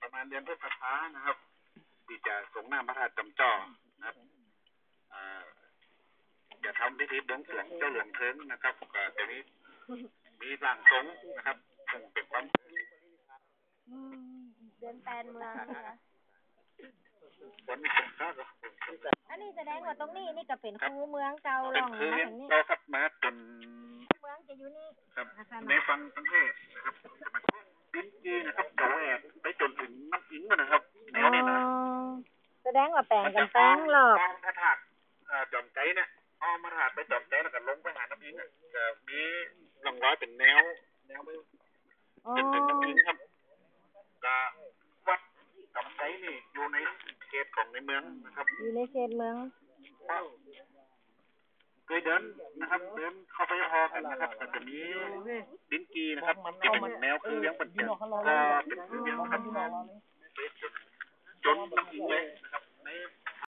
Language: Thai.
ประมาณเดือนพฤษภานะครับที่จะส่งน้ำพระธาตุจำจอนะครับจะทำพิธีบวงสรวงเจ้าหลวงเทิงนะครับก็จะมีร่างทรงนะครับซึ่งเป็นความเดินแปลนเมืองนะคะวันนี้ผมทราบอันนี้แสดงว่าตรงนี้นี่ก็เป็นคูเมืองเก่าลองมาทางนี้เราครับมาจนเมืองจะอยู่นี่ครับในฟังประเทศนะครับจะมาดิ้นจีนะครับเก่าแอบไปจนถึงน้ำอิงนะครับแนวนี้นะแสดงว่าแปลงกันแปลงหรอกพระธาตุจอมใจเนี่ยพระธาตุไปจอมใจแล้วก็ลงไปหาน้ำอิงจะมีร่องรอยเป็นแนวไปจนถึงน้ำอิงครับก็วัดจอมใจนี่อยู่ในเขตของในเมืองนะครับอยู่ในเขตเมืองเคยเดินนะครับเดินเข้าไปพอกันนะครับก็จะมีดินกีนะครับที่เป็นแนวคือเลี้ยงปัจจัยก็เป็นคือเลี้ยงครับจนน้ำอิงเลยนะครับ